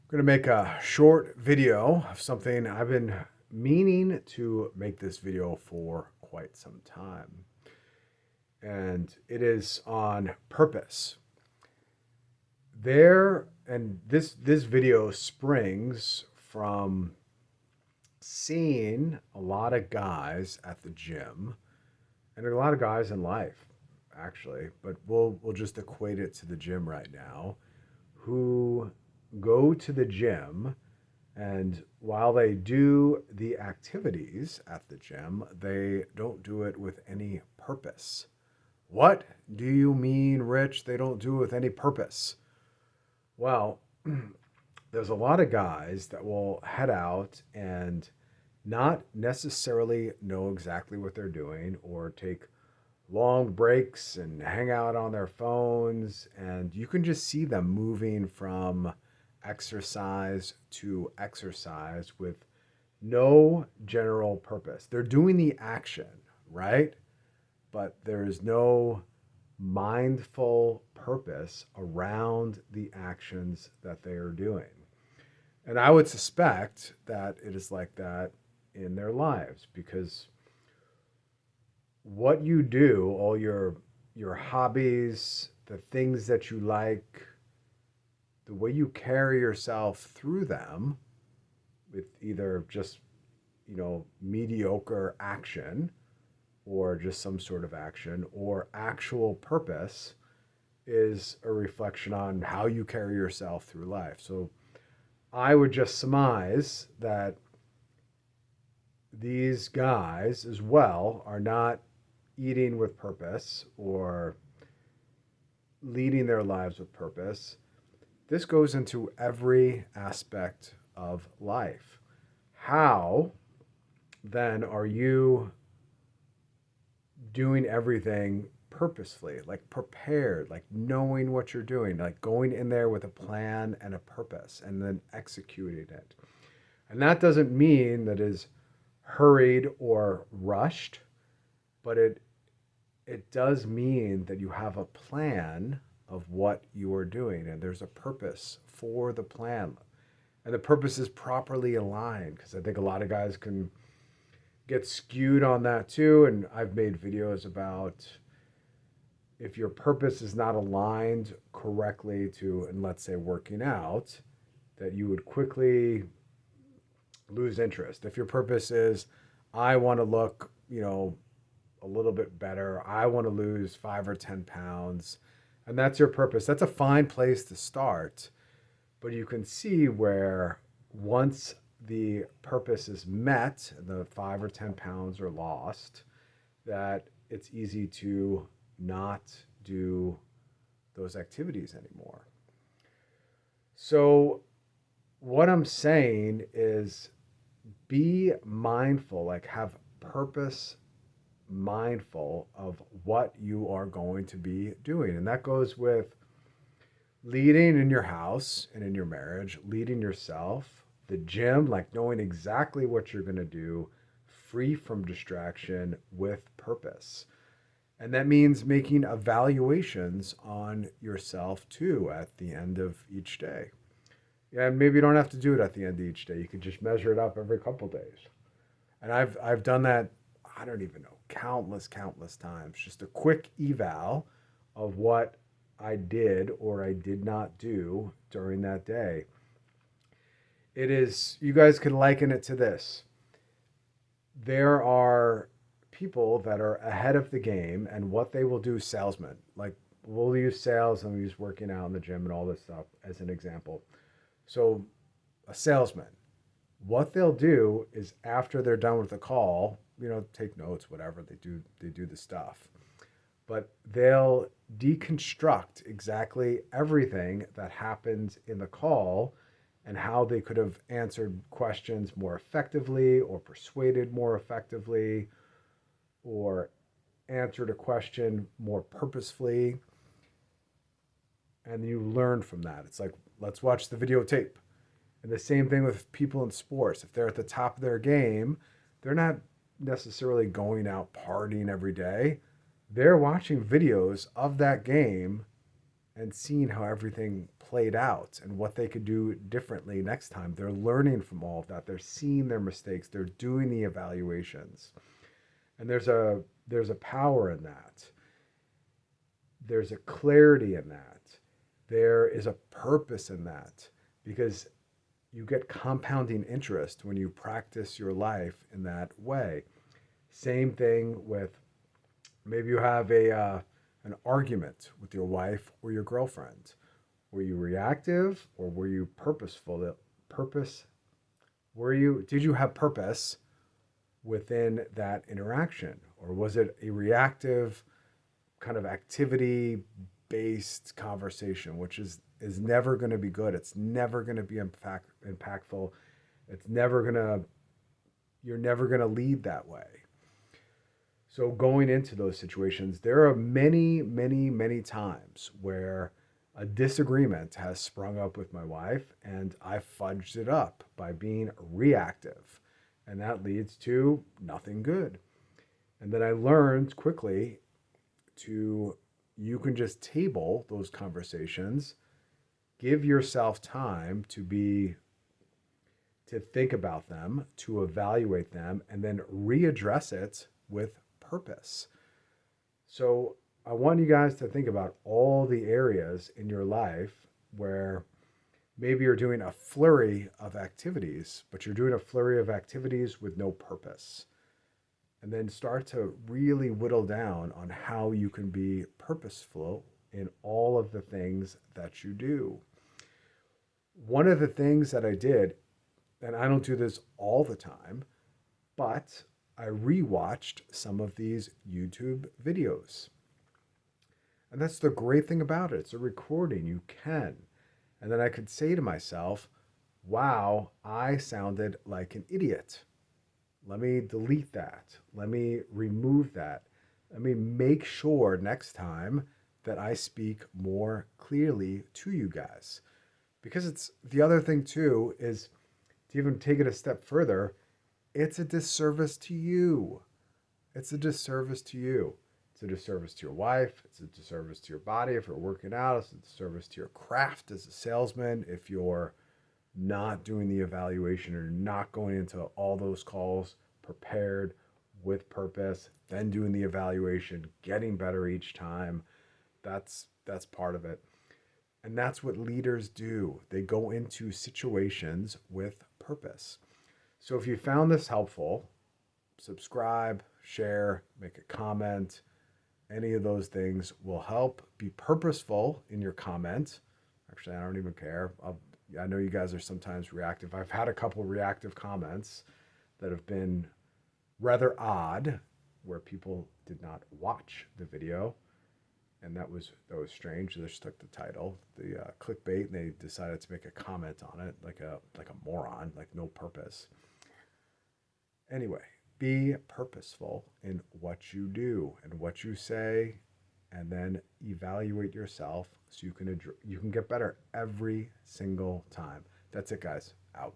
I'm going to make a short video of something I've been meaning to make this video for quite some time. And it is on purpose. This video springs from seeing a lot of guys at the gym and a lot of guys in life actually, but we'll just equate it to the gym right now, who go to the gym, and while they do the activities at the gym, they don't do it with any purpose. What do you mean, Rich? They don't do it with any purpose? Well, there's a lot of guys that will head out and not necessarily know exactly what they're doing, or take long breaks and hang out on their phones. And you can just see them moving from exercise to exercise with no general purpose. They're doing the action, right? But there is no mindful purpose around the actions that they are doing. And I would suspect that it is like that in their lives, because what you do, all your hobbies, the things that you like, the way you carry yourself through them with either just, mediocre action, or just some sort of action, or actual purpose, is a reflection on how you carry yourself through life. So I would just surmise that these guys as well are not eating with purpose or leading their lives with purpose. This goes into every aspect of life. How then are you doing everything purposefully, like prepared, like knowing what you're doing, like going in there with a plan and a purpose and then executing it? And that doesn't mean that is hurried or rushed, but it does mean that you have a plan of what you are doing, and there's a purpose for the plan. And the purpose is properly aligned, because I think a lot of guys can get skewed on that too. And I've made videos about, if your purpose is not aligned correctly to, and let's say working out, that you would quickly lose interest. If your purpose is, I want to look, a little bit better, I want to lose 5 or 10 pounds, and that's your purpose, that's a fine place to start. But you can see where once the purpose is met, the 5 or 10 pounds are lost, that it's easy to not do those activities anymore. So what I'm saying is, be mindful, like have purpose, mindful of what you are going to be doing. And that goes with leading in your house and in your marriage, leading yourself, the gym, like knowing exactly what you're going to do, free from distraction, with purpose. And that means making evaluations on yourself too at the end of each day. Yeah, and maybe you don't have to do it at the end of each day. You could just measure it up every couple days. And I've done that, I don't even know, countless times. Just a quick eval of what I did or I did not do during that day. It is, you guys can liken it to this. There are people that are ahead of the game, and what they will do, salesmen. Like, we'll use sales and we use working out in the gym and all this stuff as an example. So a salesman, what they'll do is, after they're done with the call, take notes, whatever, they do the stuff. But they'll deconstruct exactly everything that happens in the call, and how they could have answered questions more effectively, or persuaded more effectively, or answered a question more purposefully. And you learn from that. It's like, let's watch the videotape. And the same thing with people in sports. If they're at the top of their game, they're not necessarily going out partying every day. They're watching videos of that game and seeing how everything played out and what they could do differently next time. They're learning from all of that. They're seeing their mistakes. They're doing the evaluations. And there's a power in that. There's a clarity in that. There is a purpose in that, because you get compounding interest when you practice your life in that way. Same thing with, maybe you have an argument with your wife or your girlfriend. Were you reactive or were you purposeful? Did you have purpose within that interaction, or was it a reactive kind of activity based conversation, which is never going to be good. It's never going to be impactful. It's never going to You're never going to lead that way. So going into those situations, there are many, many, many times where a disagreement has sprung up with my wife and I fudged it up by being reactive. And that leads to nothing good. And then I learned quickly you can just table those conversations, give yourself time to think about them, to evaluate them, and then readdress it with purpose. So I want you guys to think about all the areas in your life where maybe you're doing a flurry of activities, but you're doing a flurry of activities with no purpose. And then start to really whittle down on how you can be purposeful in all of the things that you do. One of the things that I did, and I don't do this all the time, but I rewatched some of these YouTube videos. And that's the great thing about it. It's a recording. You can. And then I could say to myself, wow, I sounded like an idiot. Let me delete that. Let me remove that. Let me make sure next time that I speak more clearly to you guys. Because it's the other thing too is, to even take it a step further, it's a disservice to you. It's a disservice to you. It's a disservice to your wife. It's a disservice to your body if you're working out. It's a disservice to your craft as a salesman if you're not doing the evaluation or not going into all those calls prepared with purpose, then doing the evaluation, getting better each time. That's part of it. And that's what leaders do. They go into situations with purpose. So if you found this helpful, subscribe, share, make a comment. Any of those things will help. Be purposeful in your comment. Actually, I don't even care. I know you guys are sometimes reactive. I've had a couple reactive comments that have been rather odd, where people did not watch the video, and that was strange. They just took the title, the clickbait, and they decided to make a comment on it like a moron, like no purpose. Anyway, be purposeful in what you do and what you say, and then evaluate yourself so you can get better every single time. That's it, guys. Out.